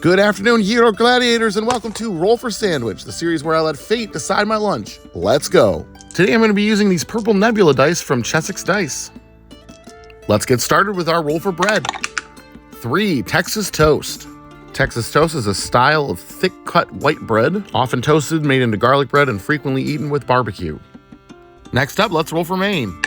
Good afternoon, hero gladiators, and welcome to Roll for Sandwich, the series where I let fate decide my lunch. Let's go. Today I'm going to be using these purple nebula dice from Chessex Dice. Let's get started with our roll for bread. 3, Texas toast. Texas toast is a style of thick-cut white bread, often toasted, made into garlic bread, and frequently eaten with barbecue. Next up, let's roll for Maine.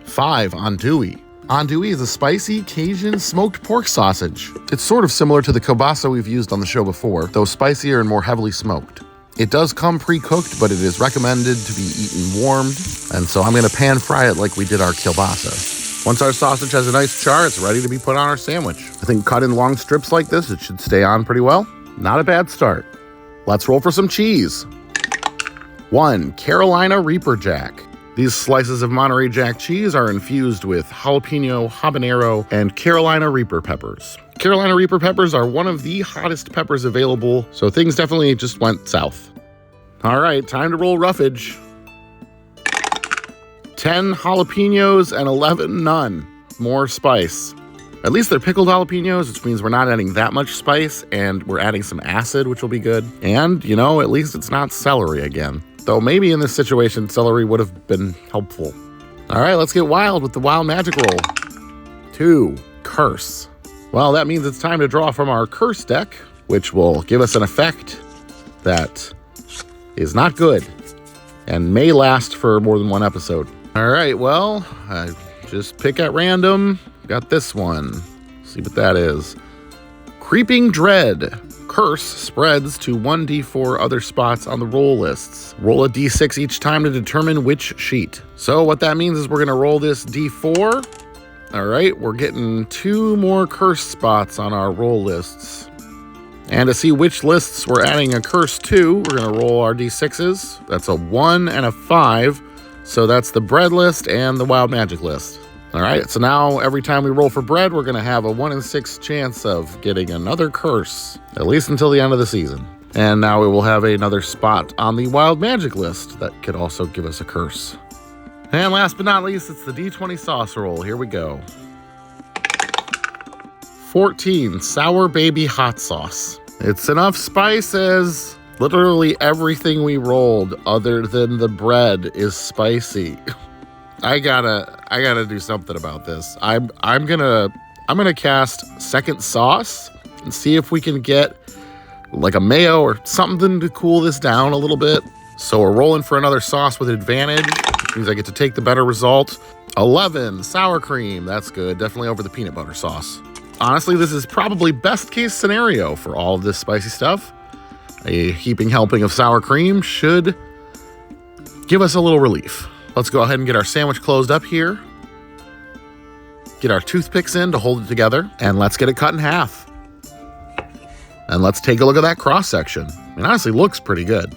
5, andouille. Andouille is a spicy Cajun smoked pork sausage. It's sort of similar to the kielbasa we've used on the show before, though spicier and more heavily smoked. It does come pre-cooked, but it is recommended to be eaten warmed, and so I'm going to pan fry it like we did our kielbasa. Once our sausage has a nice char, it's ready to be put on our sandwich. I think cut in long strips like this, it should stay on pretty well. Not a bad start. Let's roll for some cheese. 1, Carolina Reaper Jack. These slices of Monterey Jack cheese are infused with jalapeno, habanero, and Carolina Reaper peppers. Carolina Reaper peppers are one of the hottest peppers available, so things definitely just went south. All right, time to roll roughage. 10 jalapenos and 11 none. More spice. At least they're pickled jalapenos, which means we're not adding that much spice, and we're adding some acid, which will be good. And, you know, at least it's not celery again. Though maybe in this situation, celery would have been helpful. All right, let's get wild with the wild magic roll. 2, curse. Well, that means it's time to draw from our curse deck, which will give us an effect that is not good and may last for more than one episode. All right, well, I just pick at random. Got this one. See what that is. Creeping Dread. Curse spreads to 1d4 other spots on the roll lists. Roll a d6 each time to determine which sheet. So what that means is we're going to roll this d4. All right, we're getting 2 more curse spots on our roll lists. And to see which lists we're adding a curse to, we're going to roll our d6s. That's a 1 and a 5. So that's the bread list and the wild magic list. All right, so now every time we roll for bread, we're going to have a 1 in 6 chance of getting another curse, at least until the end of the season. And now we will have another spot on the wild magic list that could also give us a curse. And last but not least, it's the D20 sauce roll. Here we go. 14, sour baby hot sauce. It's enough spice as literally everything we rolled other than the bread is spicy. I gotta do something about this. I'm gonna cast second sauce and see if we can get like a mayo or something to cool this down a little bit. So we're rolling for another sauce with advantage, which means I get to take the better result. 11, sour cream. That's good. Definitely over the peanut butter sauce. Honestly, this is probably best case scenario for all of this spicy stuff. A heaping helping of sour cream should give us a little relief. Let's go ahead and get our sandwich closed up here. Get our toothpicks in to hold it together, and let's get it cut in half. And let's take a look at that cross section. It honestly looks pretty good.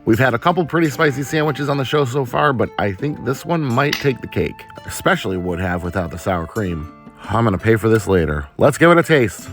We've had a couple pretty spicy sandwiches on the show so far, but I think this one might take the cake, especially would have without the sour cream. I'm gonna pay for this later. Let's give it a taste.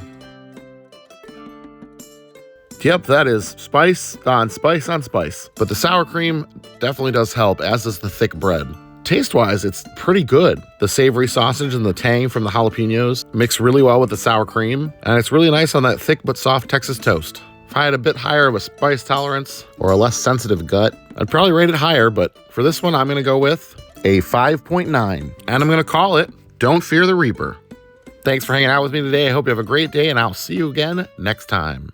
Yep, that is spice on spice on spice. But the sour cream definitely does help, as does the thick bread. Taste-wise, it's pretty good. The savory sausage and the tang from the jalapenos mix really well with the sour cream, and it's really nice on that thick but soft Texas toast. If I had a bit higher of a spice tolerance or a less sensitive gut, I'd probably rate it higher, but for this one, I'm gonna go with a 5.9. And I'm gonna call it Don't Fear the Reaper. Thanks for hanging out with me today. I hope you have a great day, and I'll see you again next time.